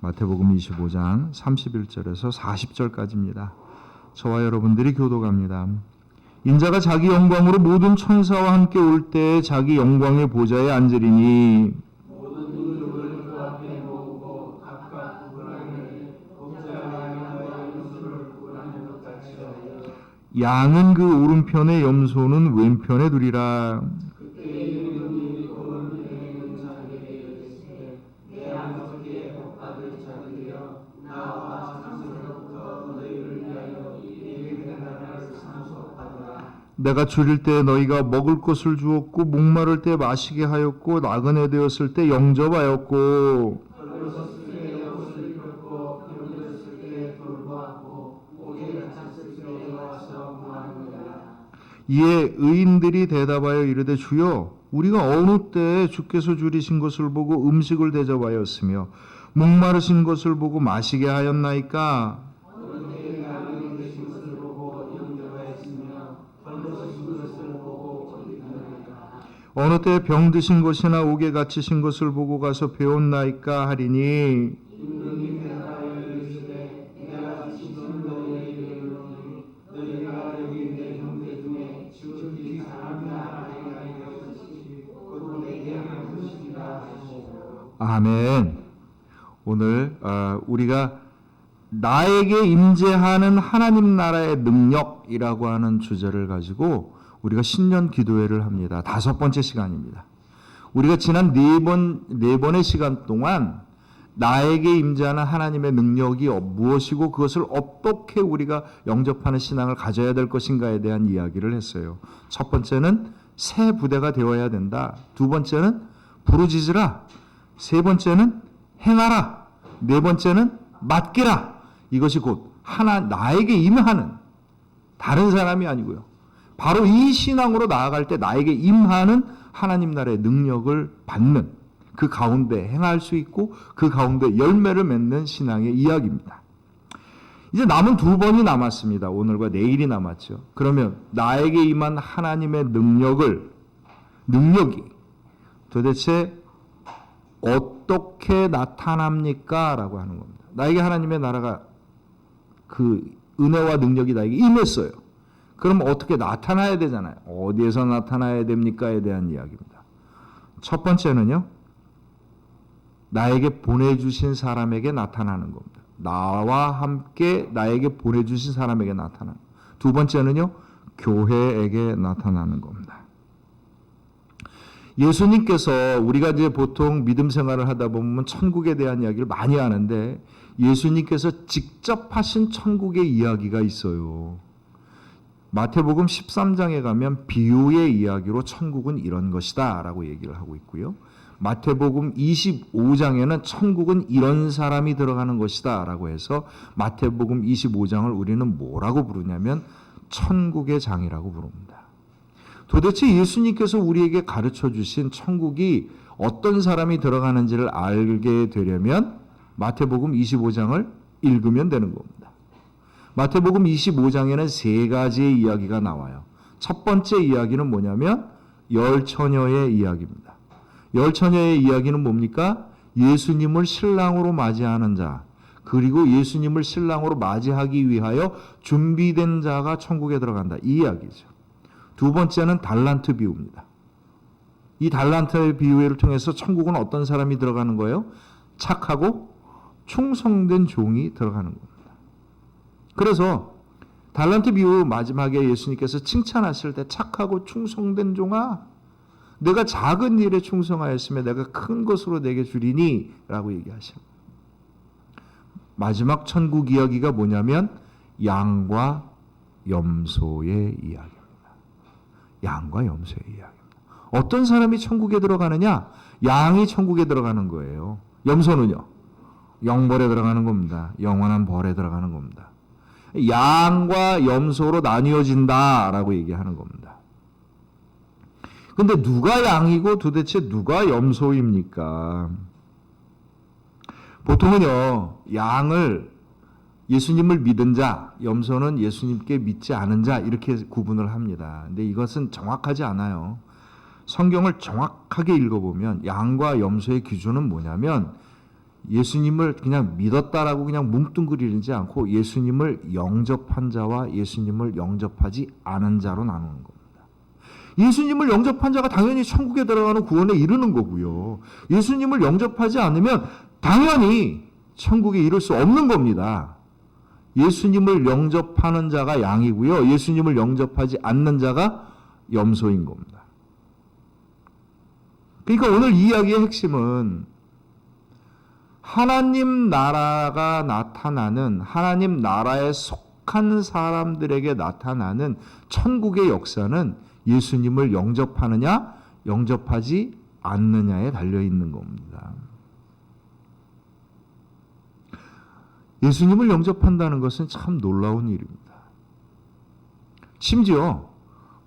마태복음 25장 31절에서 40절까지입니다. 저와 여러분들이 교독합니다. 인자가 자기 영광으로 모든 천사와 함께 올 때 자기 영광의 보좌에 앉으리니 모든 민족을 그 앞에 모으고 각각 구분하기를 목자가 양과 염소를 구분하는 것 같이 하여 양은 그 오른편에 염소는 왼편에 두리라. 그때 이름이 오른편에 있는 자에게 이르시되 내 양석기에 복받을 자들이여 나와 장소로부터 너희를 위하여 이 나라를 상속하노라. 내가 줄일 때 너희가 먹을 것을 주었고 목마를 때 마시게 하였고 나그네 되었을 때 영접하였고 헐벗었을 때 옷을 입었고 병들었을 때 돌보았고 옥에 갇혔을 때 와서 구하노라. 이에 의인들이 대답하여 이르되 주여 우리가 어느 때에 주께서 줄이신 것을 보고 음식을 대접하였으며 목마르신 것을 보고 마시게 하였나이까? 어느 때에 나그네 되신 것을 보고 영접하였으며 헐벗으신 것을 보고 옷 입었나이까. 어느 때에 병드신 것이나 옥에 갇히신 것을 보고 가서 배웠나이까 하리니 임금이 대답하여 이르시되 내가 지금 너희에게 이르노니 너희가 여기 내 형제 중에 지극히 사랑하는 아이가 있었으니 곧 내게 한 것이라 하시고. 아멘. 오늘 우리가 나에게 임재하는 하나님 나라의 능력이라고 하는 주제를 가지고 우리가 신년 기도회를 합니다. 5번째 시간입니다. 우리가 지난 네 번의 시간 동안 나에게 임재하는 하나님의 능력이 무엇이고 그것을 어떻게 우리가 영접하는 신앙을 가져야 될 것인가에 대한 이야기를 했어요. 첫 번째는 새 부대가 되어야 된다. 두 번째는 부르짖으라. 세 번째는 행하라. 네 번째는 맡기라. 이것이 곧 나에게 임하는 다른 사람이 아니고요. 바로 이 신앙으로 나아갈 때 나에게 임하는 하나님 나라의 능력을 받는 그 가운데 행할 수 있고 그 가운데 열매를 맺는 신앙의 이야기입니다. 이제 남은 2번이 남았습니다. 오늘과 내일이 남았죠. 그러면 나에게 임한 하나님의 능력이 도대체 어떻게 나타납니까? 라고 하는 겁니다. 나에게 하나님의 나라가 그 은혜와 능력이 나에게 임했어요. 그럼 어떻게 나타나야 되잖아요. 어디에서 나타나야 됩니까에 대한 이야기입니다. 첫 번째는요. 나에게 보내주신 사람에게 나타나는 겁니다. 나와 함께 나에게 보내주신 사람에게 나타나는. 두 번째는요. 교회에게 나타나는 겁니다. 예수님께서 우리가 이제 보통 믿음 생활을 하다 보면 천국에 대한 이야기를 많이 하는데 예수님께서 직접 하신 천국의 이야기가 있어요. 마태복음 13장에 가면 비유의 이야기로 천국은 이런 것이다 라고 얘기를 하고 있고요. 마태복음 25장에는 천국은 이런 사람이 들어가는 것이다 라고 해서 마태복음 25장을 우리는 뭐라고 부르냐면 천국의 장이라고 부릅니다. 도대체 예수님께서 우리에게 가르쳐 주신 천국이 어떤 사람이 들어가는지를 알게 되려면 마태복음 25장을 읽으면 되는 겁니다. 마태복음 25장에는 3가지의 이야기가 나와요. 첫 번째 이야기는 뭐냐면 열처녀의 이야기입니다. 열처녀의 이야기는 뭡니까? 예수님을 신랑으로 맞이하는 자, 그리고 예수님을 신랑으로 맞이하기 위하여 준비된 자가 천국에 들어간다. 이 이야기죠. 두 번째는 달란트 비유입니다. 이 달란트의 비유를 통해서 천국은 어떤 사람이 들어가는 거예요? 착하고 충성된 종이 들어가는 겁니다. 그래서 달란트 비유 마지막에 예수님께서 칭찬하실 때 착하고 충성된 종아 내가 작은 일에 충성하였으면 내가 큰 것으로 내게 주리니 라고 얘기하십니다. 마지막 천국 이야기가 뭐냐면 양과 염소의 이야기입니다. 양과 염소의 이야기입니다. 어떤 사람이 천국에 들어가느냐? 양이 천국에 들어가는 거예요. 염소는요? 영벌에 들어가는 겁니다. 영원한 벌에 들어가는 겁니다. 양과 염소로 나뉘어진다라고 얘기하는 겁니다. 근데 누가 양이고 도대체 누가 염소입니까? 보통은요, 양을 예수님을 믿은 자, 염소는 예수님께 믿지 않은 자 이렇게 구분을 합니다. 근데 이것은 정확하지 않아요. 성경을 정확하게 읽어보면 양과 염소의 기준은 뭐냐면 예수님을 그냥 믿었다라고 그냥 뭉뚱그리지 않고 예수님을 영접한 자와 예수님을 영접하지 않은 자로 나누는 겁니다. 예수님을 영접한 자가 당연히 천국에 들어가는 구원에 이르는 거고요. 예수님을 영접하지 않으면 당연히 천국에 이를 수 없는 겁니다. 예수님을 영접하는 자가 양이고요. 예수님을 영접하지 않는 자가 염소인 겁니다. 그러니까 오늘 이 이야기의 핵심은 하나님 나라가 나타나는, 하나님 나라에 속한 사람들에게 나타나는 천국의 역사는 예수님을 영접하느냐 영접하지 않느냐에 달려있는 겁니다. 예수님을 영접한다는 것은 참 놀라운 일입니다. 심지어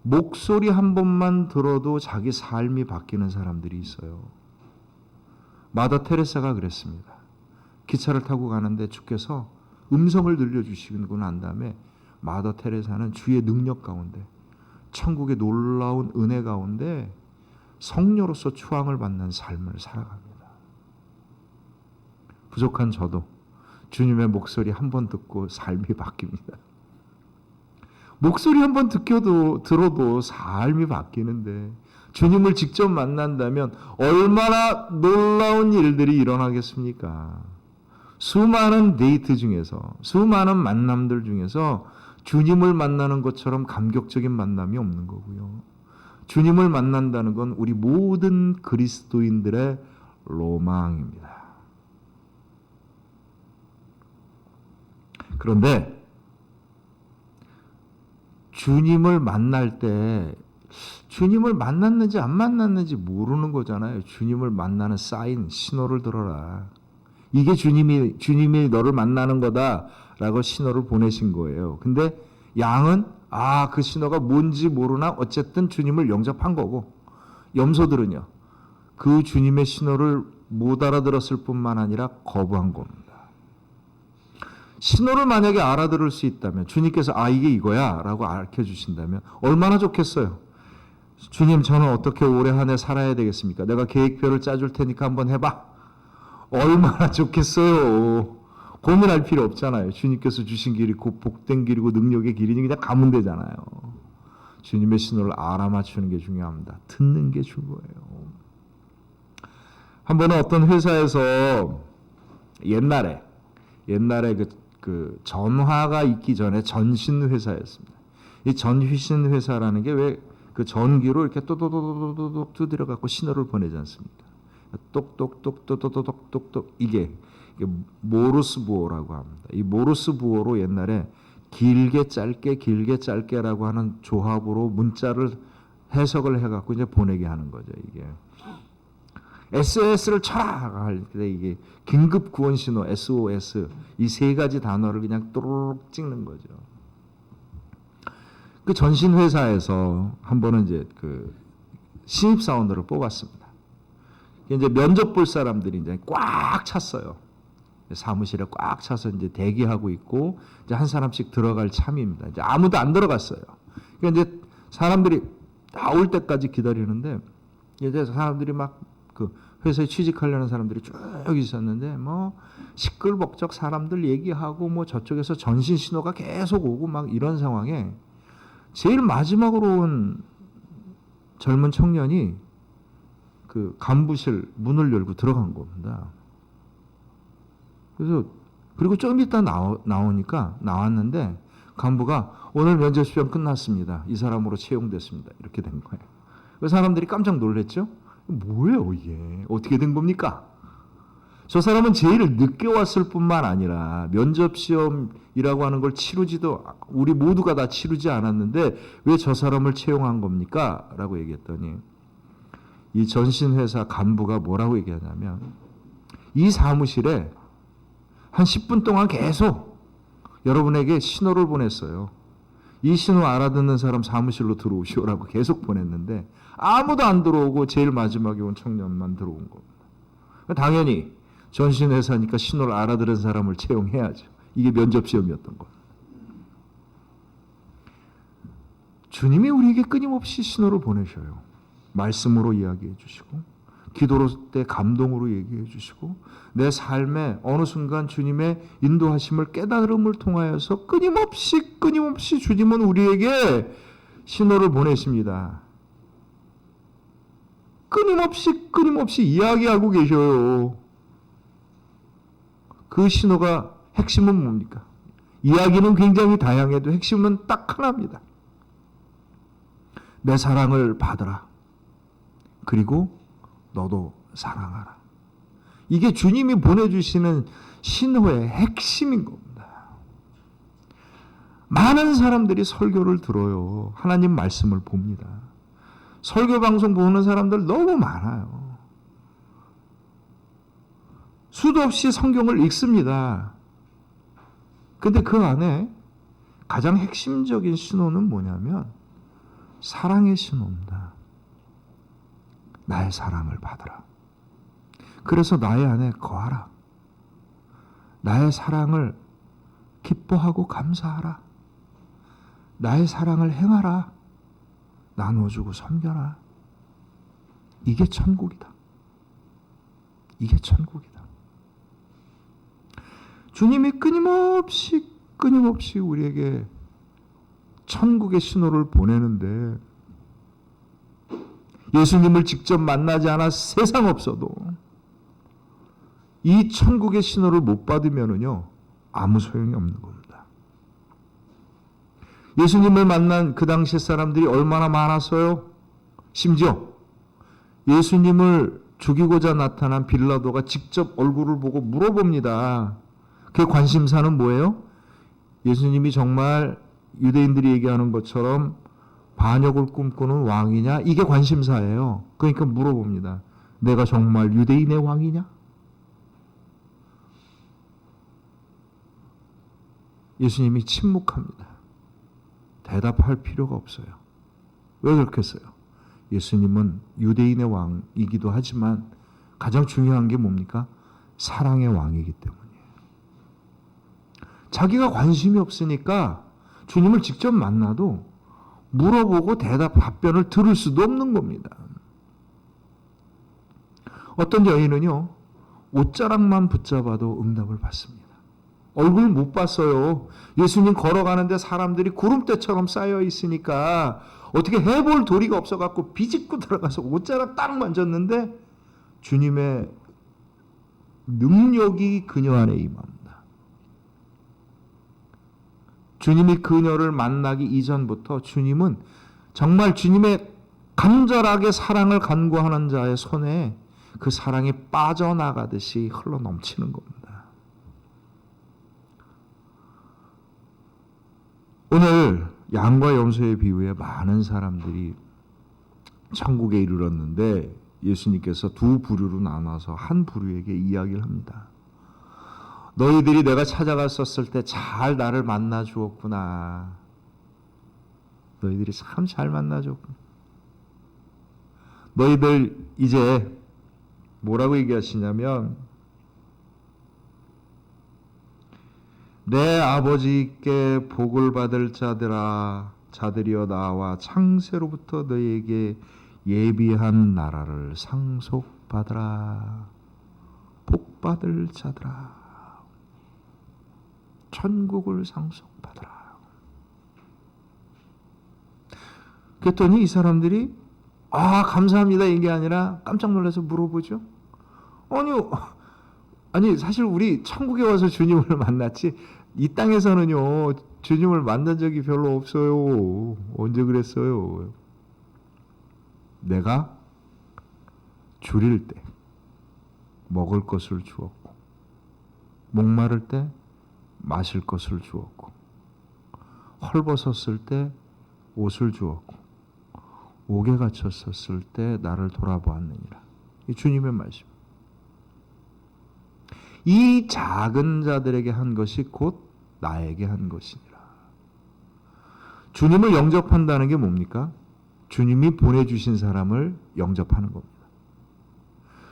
목소리 한 번만 들어도 자기 삶이 바뀌는 사람들이 있어요. 마더 테레사가 그랬습니다. 기차를 타고 가는데 주께서 음성을 들려주시고 난 다음에 마더 테레사는 주의 능력 가운데, 천국의 놀라운 은혜 가운데 성녀로서 추앙을 받는 삶을 살아갑니다. 부족한 저도 주님의 목소리 한 번 듣고 삶이 바뀝니다. 목소리 한 번 들어도 삶이 바뀌는데 주님을 직접 만난다면 얼마나 놀라운 일들이 일어나겠습니까? 수많은 데이트 중에서, 수많은 만남들 중에서 주님을 만나는 것처럼 감격적인 만남이 없는 거고요. 주님을 만난다는 건 우리 모든 그리스도인들의 로망입니다. 그런데 주님을 만날 때 주님을 만났는지 안 만났는지 모르는 거잖아요. 주님을 만나는 사인, 신호를 들어라. 이게 주님이 너를 만나는 거다라고 신호를 보내신 거예요. 근데 양은 그 신호가 뭔지 모르나 어쨌든 주님을 영접한 거고, 염소들은요 그 주님의 신호를 못 알아들었을 뿐만 아니라 거부한 겁니다. 신호를 만약에 알아들을 수 있다면, 주님께서 이게 이거야 라고 알려주신다면 얼마나 좋겠어요. 주님, 저는 어떻게 올해 한 해 살아야 되겠습니까? 내가 계획표를 짜줄 테니까 한번 해봐. 얼마나 좋겠어요. 고민할 필요 없잖아요. 주님께서 주신 길이 곧 복된 길이고 능력의 길이니 그냥 가면 되잖아요. 주님의 신호를 알아맞추는 게 중요합니다. 듣는 게 중요해요. 한 번은 어떤 회사에서 옛날에 그 전화가 있기 전에 전신 회사였습니다. 이 전신 회사라는 게 왜 그 전기로 이렇게 또또또또또똑 두드려 갖고 신호를 보내지 않습니까? 똑똑똑똑똑똑똑똑 이게 모르스 부호라고 합니다. 이 모르스 부호로 옛날에 길게 짧게라고 하는 조합으로 문자를 해석을 해갖고 이제 보내게 하는 거죠. 이게 SOS를 쳐라 할 때 이게 긴급 구원 신호 SOS 이 세 가지 단어를 그냥 또르륵 찍는 거죠. 그 전신 회사에서 한 번은 이제 그 신입 사원들을 뽑았습니다. 이제 면접 볼 사람들이 이제 꽉 찼어요. 사무실에 꽉 차서 이제 대기하고 있고 이제 한 사람씩 들어갈 참입니다. 이제 아무도 안 들어갔어요. 그러니까 이제 사람들이 나올 때까지 기다리는데 이제 사람들이 막 그 회사에 취직하려는 사람들이 쭉 있었는데 뭐 시끌벅적 사람들 얘기하고 뭐 저쪽에서 전신 신호가 계속 오고 막 이런 상황에 제일 마지막으로 온 젊은 청년이 그 간부실 문을 열고 들어간 겁니다. 그리고 좀 이따 나오니까 나왔는데 간부가 오늘 면접 시험 끝났습니다. 이 사람으로 채용됐습니다. 이렇게 된 거예요. 그 사람들이 깜짝 놀랐죠. 뭐예요 이게? 어떻게 된 겁니까? 저 사람은 제일 늦게 왔을 뿐만 아니라 면접 시험이라고 하는 걸 치르지도 우리 모두가 다 치르지 않았는데 왜 저 사람을 채용한 겁니까? 라고 얘기했더니 이 전신회사 간부가 뭐라고 얘기하냐면 이 사무실에 한 10분 동안 계속 여러분에게 신호를 보냈어요. 이 신호 알아듣는 사람 사무실로 들어오시오라고 계속 보냈는데 아무도 안 들어오고 제일 마지막에 온 청년만 들어온 겁니다. 당연히 전신회사니까 신호를 알아들은 사람을 채용해야죠. 이게 면접시험이었던 겁니다. 주님이 우리에게 끊임없이 신호를 보내셔요. 말씀으로 이야기해 주시고 기도로 때 감동으로 얘기해 주시고 내 삶에 어느 순간 주님의 인도하심을 깨달음을 통하여서 끊임없이 주님은 우리에게 신호를 보내십니다. 끊임없이 이야기하고 계셔요. 그 신호가 핵심은 뭡니까? 이야기는 굉장히 다양해도 핵심은 딱 하나입니다. 내 사랑을 받으라. 그리고 너도 사랑하라. 이게 주님이 보내주시는 신호의 핵심인 겁니다. 많은 사람들이 설교를 들어요. 하나님 말씀을 봅니다. 설교 방송 보는 사람들 너무 많아요. 수도 없이 성경을 읽습니다. 근데 그 안에 가장 핵심적인 신호는 뭐냐면 사랑의 신호입니다. 나의 사랑을 받으라. 그래서 나의 안에 거하라. 나의 사랑을 기뻐하고 감사하라. 나의 사랑을 행하라. 나눠주고 섬겨라. 이게 천국이다. 이게 천국이다. 주님이 끊임없이 우리에게 천국의 신호를 보내는데 예수님을 직접 만나지 않아 세상 없어도 이 천국의 신호를 못 받으면은요 아무 소용이 없는 겁니다. 예수님을 만난 그 당시 사람들이 얼마나 많았어요? 심지어 예수님을 죽이고자 나타난 빌라도가 직접 얼굴을 보고 물어봅니다. 그 관심사는 뭐예요? 예수님이 정말 유대인들이 얘기하는 것처럼 반역을 꿈꾸는 왕이냐? 이게 관심사예요. 그러니까 물어봅니다. 내가 정말 유대인의 왕이냐? 예수님이 침묵합니다. 대답할 필요가 없어요. 왜 그렇겠어요? 예수님은 유대인의 왕이기도 하지만 가장 중요한 게 뭡니까? 사랑의 왕이기 때문이에요. 자기가 관심이 없으니까 주님을 직접 만나도 물어보고 답변을 들을 수도 없는 겁니다. 어떤 여인은요, 옷자락만 붙잡아도 응답을 받습니다. 얼굴 못 봤어요. 예수님 걸어가는데 사람들이 구름대처럼 쌓여 있으니까 어떻게 해볼 도리가 없어갖고 비집고 들어가서 옷자락 딱 만졌는데 주님의 능력이 그녀 안에 임합니다. 주님이 그녀를 만나기 이전부터 주님은 정말 주님의 간절하게 사랑을 간구하는 자의 손에 그 사랑이 빠져나가듯이 흘러넘치는 겁니다. 오늘 양과 염소의 비유에 많은 사람들이 천국에 이르렀는데 예수님께서 두 부류로 나눠서 한 부류에게 이야기를 합니다. 너희들이 내가 찾아갔었을 때 잘 나를 만나 주었구나. 너희들이 참 잘 만나 주었구나. 너희들 이제 뭐라고 얘기하시냐면 내 아버지께 복을 받을 자들이여 나와 창세로부터 너희에게 예비한 나라를 상속받으라. 복 받을 자들아. 천국을 상속받으라. 그랬더니 이 사람들이 감사합니다 이게 아니라 깜짝 놀라서 물어보죠. 아니 사실 우리 천국에 와서 주님을 만났지 이 땅에서는요 주님을 만난 적이 별로 없어요. 언제 그랬어요? 내가 줄일 때 먹을 것을 주었고 목마를 때 마실 것을 주었고 헐벗었을 때 옷을 주었고 옥에 갇혔었을 때 나를 돌아보았느니라. 이 주님의 말씀. 이 작은 자들에게 한 것이 곧 나에게 한 것이니라. 주님을 영접한다는 게 뭡니까? 주님이 보내주신 사람을 영접하는 겁니다.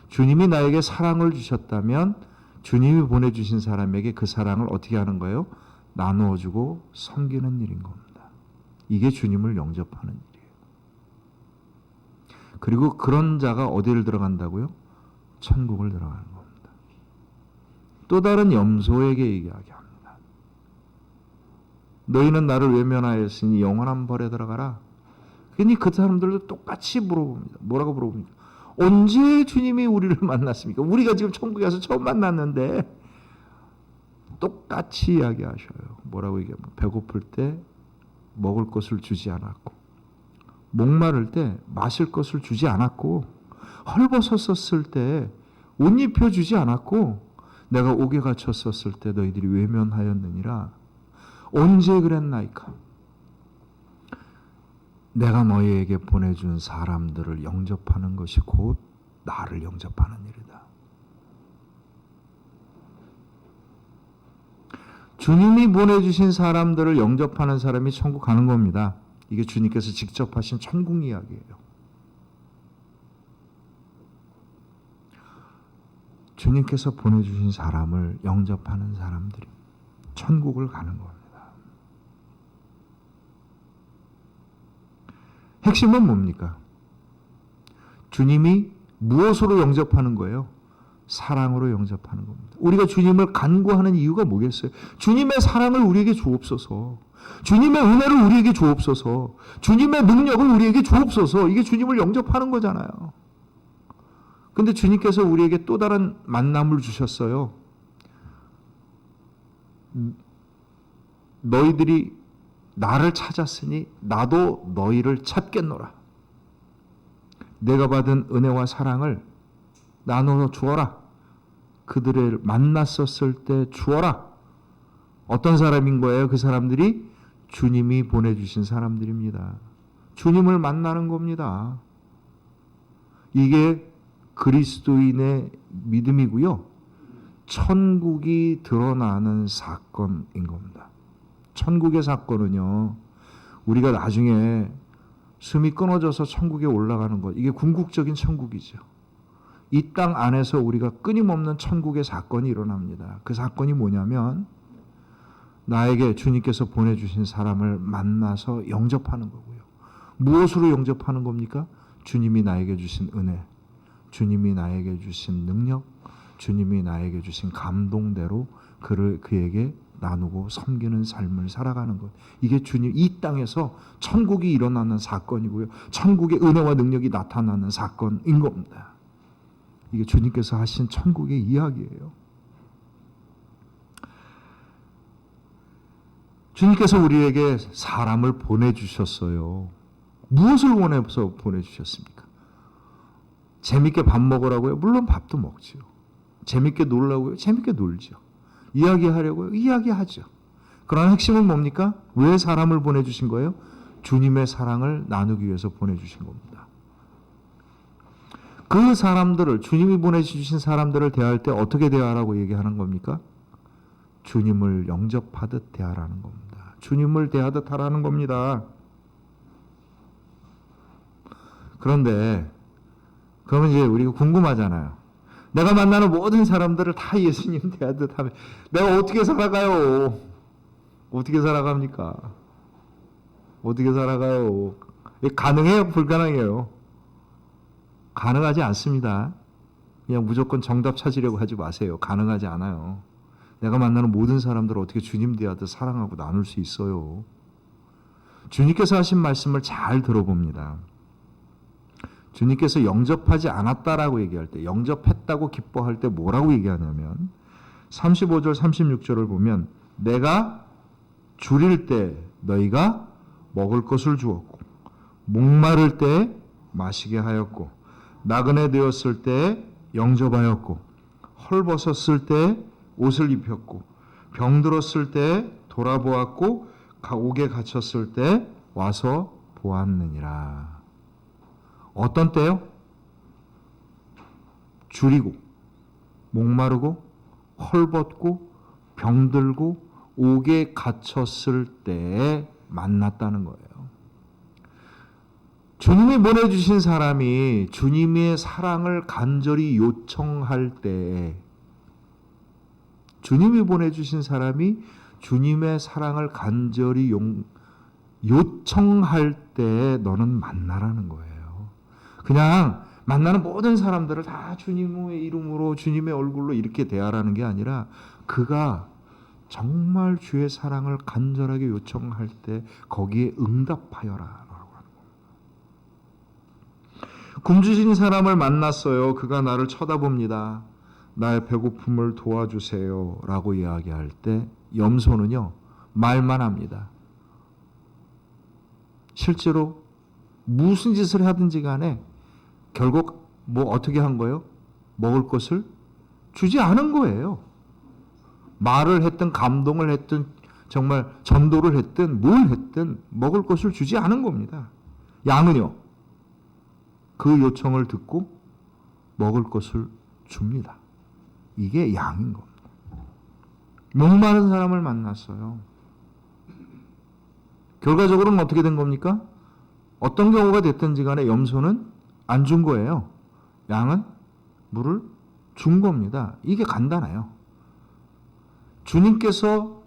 주님이 나에게 사랑을 주셨다면 주님이 보내주신 사람에게 그 사랑을 어떻게 하는 거예요? 나누어주고 섬기는 일인 겁니다. 이게 주님을 영접하는 일이에요. 그리고 그런 자가 어디를 들어간다고요? 천국을 들어가는 겁니다. 또 다른 염소에게 이야기합니다. 너희는 나를 외면하였으니 영원한 벌에 들어가라. 그러니 그 사람들도 똑같이 물어봅니다. 뭐라고 물어봅니까? 언제 주님이 우리를 만났습니까? 우리가 지금 천국에 가서 처음 만났는데 똑같이 이야기하셔요. 뭐라고 얘기합니까? 배고플 때 먹을 것을 주지 않았고, 목마를 때 마실 것을 주지 않았고, 헐벗었을 때 옷 입혀주지 않았고, 내가 옥에 갇혔었을 때 너희들이 외면하였느니라. 언제 그랬나이까? 내가 너희에게 보내준 사람들을 영접하는 것이 곧 나를 영접하는 일이다. 주님이 보내주신 사람들을 영접하는 사람이 천국 가는 겁니다. 이게 주님께서 직접 하신 천국 이야기예요. 주님께서 보내주신 사람을 영접하는 사람들이 천국을 가는 겁니다. 핵심은 뭡니까? 주님이 무엇으로 영접하는 거예요? 사랑으로 영접하는 겁니다. 우리가 주님을 간구하는 이유가 뭐겠어요? 주님의 사랑을 우리에게 주옵소서. 주님의 은혜를 우리에게 주옵소서. 주님의 능력을 우리에게 주옵소서. 이게 주님을 영접하는 거잖아요. 근데 주님께서 우리에게 또 다른 만남을 주셨어요. 너희들이 나를 찾았으니 나도 너희를 찾겠노라. 내가 받은 은혜와 사랑을 나눠 주어라. 그들을 만났었을 때 주어라. 어떤 사람인 거예요? 그 사람들이 주님이 보내주신 사람들입니다. 주님을 만나는 겁니다. 이게 그리스도인의 믿음이고요. 천국이 드러나는 사건인 겁니다. 천국의 사건은요, 우리가 나중에 숨이 끊어져서 천국에 올라가는 것, 이게 궁극적인 천국이죠. 이 땅 안에서 우리가 끊임없는 천국의 사건이 일어납니다. 그 사건이 뭐냐면 나에게 주님께서 보내주신 사람을 만나서 영접하는 거고요. 무엇으로 영접하는 겁니까? 주님이 나에게 주신 은혜, 주님이 나에게 주신 능력, 주님이 나에게 주신 감동대로 그에게 나누고 섬기는 삶을 살아가는 것. 이게 주님 이 땅에서 천국이 일어나는 사건이고요. 천국의 은혜와 능력이 나타나는 사건인 겁니다. 이게 주님께서 하신 천국의 이야기예요. 주님께서 우리에게 사람을 보내주셨어요. 무엇을 원해서 보내주셨습니까? 재밌게 밥 먹으라고요? 물론 밥도 먹죠. 재밌게 놀라고요? 재밌게 놀죠. 이야기하려고요? 이야기하죠. 그러나 핵심은 뭡니까? 왜 사람을 보내주신 거예요? 주님의 사랑을 나누기 위해서 보내주신 겁니다. 그 사람들을, 주님이 보내주신 사람들을 대할 때 어떻게 대하라고 얘기하는 겁니까? 주님을 영접하듯 대하라는 겁니다. 주님을 대하듯 하라는 겁니다. 그런데 그러면 이제 우리가 궁금하잖아요. 내가 만나는 모든 사람들을 다 예수님 대하듯 하면 내가 어떻게 살아가요? 어떻게 살아갑니까? 어떻게 살아가요? 가능해요? 불가능해요? 가능하지 않습니다. 그냥 무조건 정답 찾으려고 하지 마세요. 가능하지 않아요. 내가 만나는 모든 사람들을 어떻게 주님 대하듯 사랑하고 나눌 수 있어요? 주님께서 하신 말씀을 잘 들어봅니다. 주님께서 영접하지 않았다라고 얘기할 때, 영접했다고 기뻐할 때 뭐라고 얘기하냐면 35절 36절을 보면 내가 줄일 때 너희가 먹을 것을 주었고 목마를 때 마시게 하였고 나그네 되었을 때 영접하였고 헐벗었을 때 옷을 입혔고 병들었을 때 돌아보았고 옥에 갇혔을 때 와서 보았느니라. 어떤 때요? 줄이고 목마르고 헐벗고 병들고 옥에 갇혔을 때 만났다는 거예요. 주님이 보내주신 사람이 주님의 사랑을 간절히 요청할 때, 주님이 보내주신 사람이 주님의 사랑을 간절히 요청할 때 너는 만나라는 거예요. 그냥 만나는 모든 사람들을 다 주님의 이름으로 주님의 얼굴로 이렇게 대하라는 게 아니라 그가 정말 주의 사랑을 간절하게 요청할 때 거기에 응답하여라 라고 하는 겁니다. 굶주린 사람을 만났어요. 그가 나를 쳐다봅니다. 나의 배고픔을 도와주세요 라고 이야기할 때 염소는요 말만 합니다. 실제로 무슨 짓을 하든지 간에 결국 뭐 어떻게 한 거예요? 먹을 것을 주지 않은 거예요. 말을 했든 감동을 했든 정말 전도를 했든 뭘 했든 먹을 것을 주지 않은 겁니다. 양은요. 그 요청을 듣고 먹을 것을 줍니다. 이게 양인 겁니다. 목마른 사람을 만났어요. 결과적으로는 어떻게 된 겁니까? 어떤 경우가 됐든지 간에 염소는 안 준 거예요. 양은 물을 준 겁니다. 이게 간단해요. 주님께서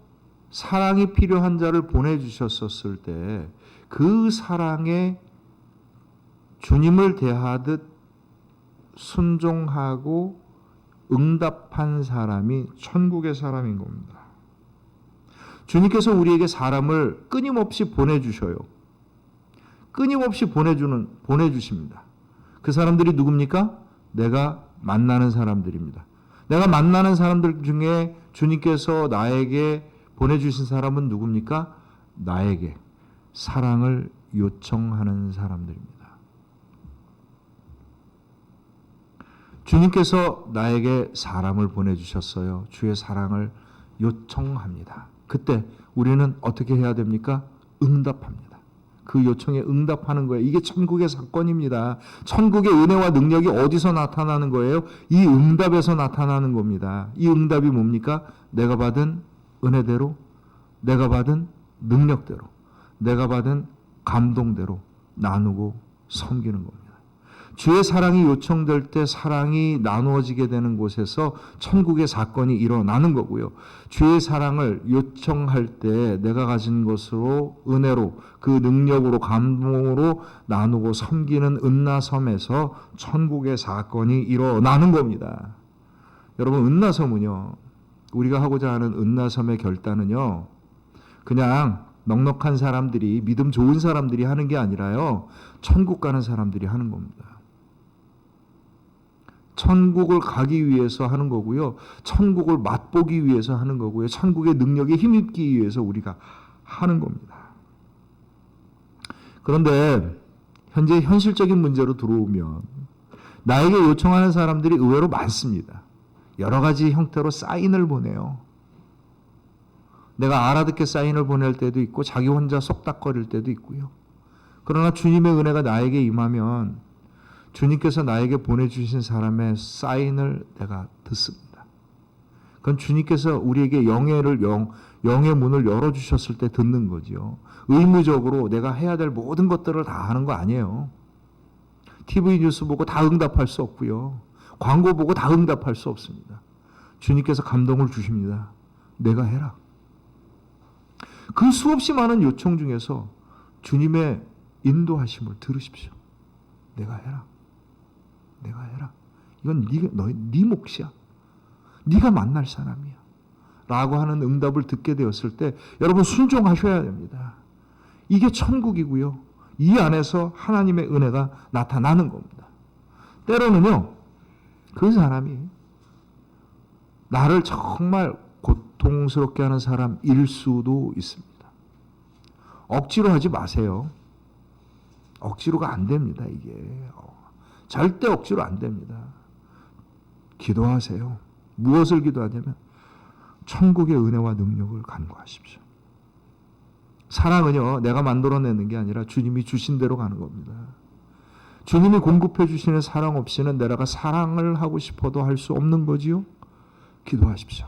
사랑이 필요한 자를 보내주셨었을 때 그 사랑에 주님을 대하듯 순종하고 응답한 사람이 천국의 사람인 겁니다. 주님께서 우리에게 사람을 끊임없이 보내주셔요. 끊임없이 보내주십니다. 그 사람들이 누굽니까? 내가 만나는 사람들입니다. 내가 만나는 사람들 중에 주님께서 나에게 보내주신 사람은 누굽니까? 나에게 사랑을 요청하는 사람들입니다. 주님께서 나에게 사람을 보내주셨어요. 주의 사랑을 요청합니다. 그때 우리는 어떻게 해야 됩니까? 응답합니다. 그 요청에 응답하는 거예요. 이게 천국의 사건입니다. 천국의 은혜와 능력이 어디서 나타나는 거예요? 이 응답에서 나타나는 겁니다. 이 응답이 뭡니까? 내가 받은 은혜대로, 내가 받은 능력대로, 내가 받은 감동대로 나누고 섬기는 겁니다. 주의 사랑이 요청될 때 사랑이 나누어지게 되는 곳에서 천국의 사건이 일어나는 거고요. 주의 사랑을 요청할 때 내가 가진 것으로 은혜로 그 능력으로 감동으로 나누고 섬기는 은나섬에서 천국의 사건이 일어나는 겁니다. 여러분 은나섬은요. 우리가 하고자 하는 은나섬의 결단은요. 그냥 넉넉한 사람들이 믿음 좋은 사람들이 하는 게 아니라요. 천국 가는 사람들이 하는 겁니다. 천국을 가기 위해서 하는 거고요. 천국을 맛보기 위해서 하는 거고요. 천국의 능력에 힘입기 위해서 우리가 하는 겁니다. 그런데 현재 현실적인 문제로 들어오면 나에게 요청하는 사람들이 의외로 많습니다. 여러 가지 형태로 사인을 보내요. 내가 알아듣게 사인을 보낼 때도 있고 자기 혼자 속닥거릴 때도 있고요. 그러나 주님의 은혜가 나에게 임하면 주님께서 나에게 보내주신 사람의 사인을 내가 듣습니다. 그건 주님께서 우리에게 영의 문을 열어주셨을 때 듣는 거죠. 의무적으로 내가 해야 될 모든 것들을 다 하는 거 아니에요. TV 뉴스 보고 다 응답할 수 없고요. 광고 보고 다 응답할 수 없습니다. 주님께서 감동을 주십니다. 내가 해라. 그 수없이 많은 요청 중에서 주님의 인도하심을 들으십시오. 내가 해라. 내가 해라. 이건 네 몫이야. 네가 만날 사람이야. 라고 하는 응답을 듣게 되었을 때 여러분 순종하셔야 됩니다. 이게 천국이고요. 이 안에서 하나님의 은혜가 나타나는 겁니다. 때로는요. 그 사람이 나를 정말 고통스럽게 하는 사람일 수도 있습니다. 억지로 하지 마세요. 억지로가 안 됩니다. 이게 절대 억지로 안 됩니다. 기도하세요. 무엇을 기도하냐면 천국의 은혜와 능력을 간구하십시오. 사랑은요. 내가 만들어내는 게 아니라 주님이 주신 대로 가는 겁니다. 주님이 공급해 주시는 사랑 없이는 내가 사랑을 하고 싶어도 할 수 없는 거지요. 기도하십시오.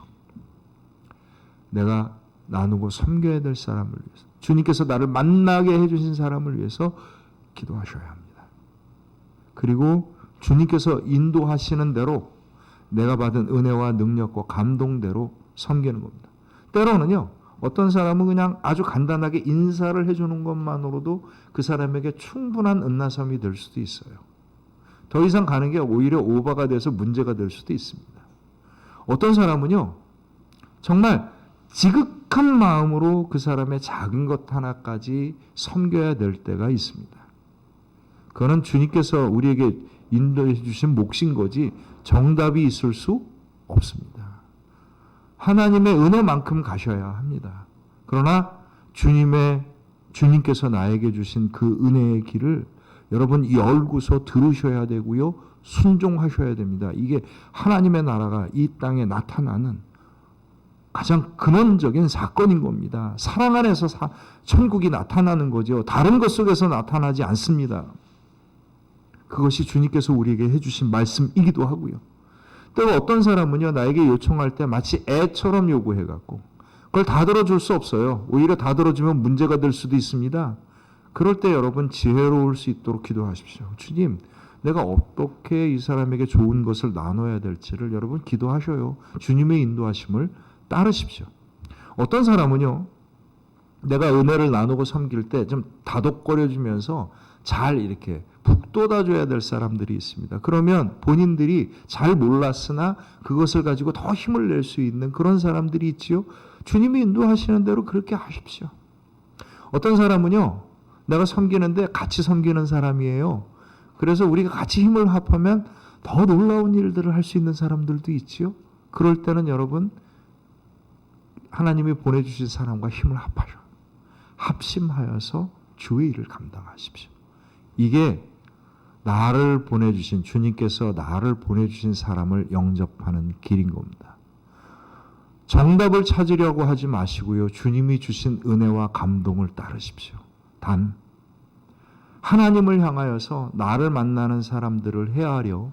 내가 나누고 섬겨야 될 사람을 위해서 주님께서 나를 만나게 해주신 사람을 위해서 기도하셔야 합니다. 그리고 주님께서 인도하시는 대로 내가 받은 은혜와 능력과 감동대로 섬기는 겁니다. 때로는요. 어떤 사람은 그냥 아주 간단하게 인사를 해주는 것만으로도 그 사람에게 충분한 은나섬이 될 수도 있어요. 더 이상 가는 게 오히려 오버가 돼서 문제가 될 수도 있습니다. 어떤 사람은요, 정말 지극한 마음으로 그 사람의 작은 것 하나까지 섬겨야 될 때가 있습니다. 그거는 주님께서 우리에게 인도해 주신 몫인 거지 정답이 있을 수 없습니다. 하나님의 은혜만큼 가셔야 합니다. 그러나 주님께서 나에게 주신 그 은혜의 길을 여러분 열고서 들으셔야 되고요. 순종하셔야 됩니다. 이게 하나님의 나라가 이 땅에 나타나는 가장 근원적인 사건인 겁니다. 사랑 안에서 천국이 나타나는 거죠. 다른 것 속에서 나타나지 않습니다. 그것이 주님께서 우리에게 해주신 말씀이기도 하고요. 또 어떤 사람은요, 나에게 요청할 때 마치 애처럼 요구해갖고 그걸 다 들어줄 수 없어요. 오히려 다 들어주면 문제가 될 수도 있습니다. 그럴 때 여러분 지혜로울 수 있도록 기도하십시오. 주님, 내가 어떻게 이 사람에게 좋은 것을 나눠야 될지를 여러분 기도하셔요. 주님의 인도하심을 따르십시오. 어떤 사람은요, 내가 은혜를 나누고 섬길 때 좀 다독거려주면서 잘 이렇게 북돋아줘야 될 사람들이 있습니다. 그러면 본인들이 잘 몰랐으나 그것을 가지고 더 힘을 낼 수 있는 그런 사람들이 있지요. 주님이 인도하시는 대로 그렇게 하십시오. 어떤 사람은요, 내가 섬기는데 같이 섬기는 사람이에요. 그래서 우리가 같이 힘을 합하면 더 놀라운 일들을 할 수 있는 사람들도 있지요. 그럴 때는 여러분, 하나님이 보내주신 사람과 힘을 합하셔. 합심하여서 주의 일을 감당하십시오. 이게 나를 보내주신, 주님께서 나를 보내주신 사람을 영접하는 길인 겁니다. 정답을 찾으려고 하지 마시고요. 주님이 주신 은혜와 감동을 따르십시오. 단, 하나님을 향하여서 나를 만나는 사람들을 헤아려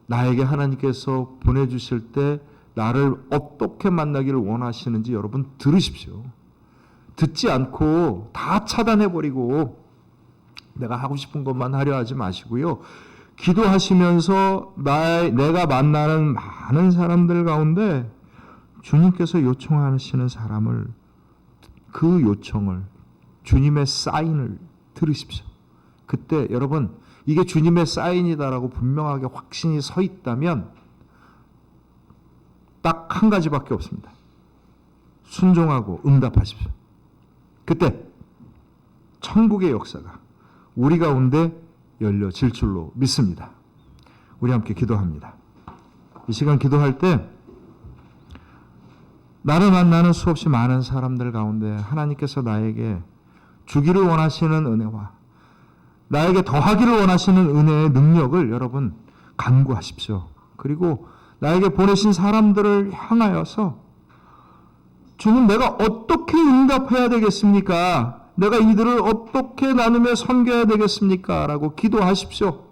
나에게 하나님께서 보내주실 때 나를 어떻게 만나기를 원하시는지 여러분 들으십시오. 듣지 않고 다 차단해버리고 내가 하고 싶은 것만 하려 하지 마시고요. 기도하시면서 내가 만나는 많은 사람들 가운데 주님께서 요청하시는 사람을, 그 요청을, 주님의 사인을 들으십시오. 그때 여러분, 이게 주님의 사인이다라고 분명하게 확신이 서 있다면 딱 한 가지밖에 없습니다. 순종하고 응답하십시오. 그때 천국의 역사가 우리 가운데 열려질 줄로 믿습니다. 우리 함께 기도합니다. 이 시간 기도할 때 나를 만나는 수없이 많은 사람들 가운데 하나님께서 나에게 주기를 원하시는 은혜와 나에게 더하기를 원하시는 은혜의 능력을 여러분 간구하십시오. 그리고 나에게 보내신 사람들을 향하여서 주님, 내가 어떻게 응답해야 되겠습니까? 내가 이들을 어떻게 나누며 섬겨야 되겠습니까? 라고 기도하십시오.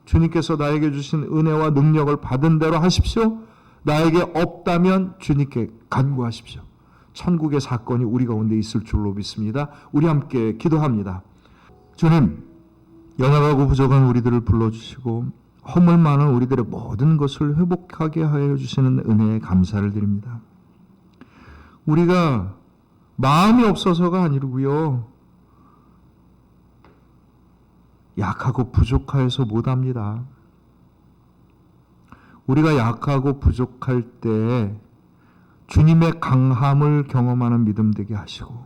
주님께서 나에게 주신 은혜와 능력을 받은 대로 하십시오. 나에게 없다면 주님께 간구하십시오. 천국의 사건이 우리 가운데 있을 줄로 믿습니다. 우리 함께 기도합니다. 주님, 연약하고 부족한 우리들을 불러주시고 허물 많은 우리들의 모든 것을 회복하게 하여 주시는 은혜에 감사를 드립니다. 우리가 마음이 없어서가 아니고요, 약하고 부족하여서 못합니다. 우리가 약하고 부족할 때 주님의 강함을 경험하는 믿음 되게 하시고,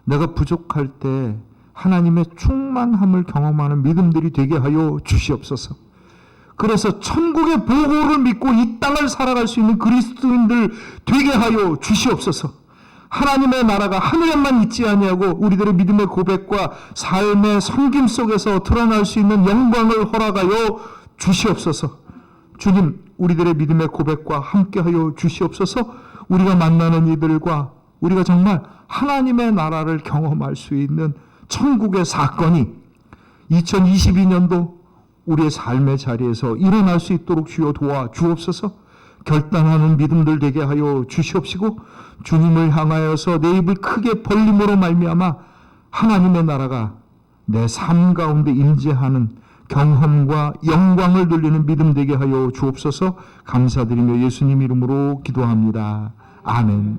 내가 부족할 때 하나님의 충만함을 경험하는 믿음들이 되게 하여 주시옵소서. 그래서 천국의 보고를 믿고 이 땅을 살아갈 수 있는 그리스도인들 되게 하여 주시옵소서. 하나님의 나라가 하늘에만 있지 아니하고 우리들의 믿음의 고백과 삶의 섬김 속에서 드러날 수 있는 영광을 허락하여 주시옵소서. 주님, 우리들의 믿음의 고백과 함께하여 주시옵소서. 우리가 만나는 이들과 우리가 정말 하나님의 나라를 경험할 수 있는 천국의 사건이 2022년도 우리의 삶의 자리에서 일어날 수 있도록 주여 도와 주옵소서. 결단하는 믿음들 되게 하여 주시옵시고, 주님을 향하여서 내 입을 크게 벌림으로 말미암아 하나님의 나라가 내 삶 가운데 임재하는 경험과 영광을 돌리는 믿음 되게 하여 주옵소서. 감사드리며 예수님 이름으로 기도합니다. 아멘.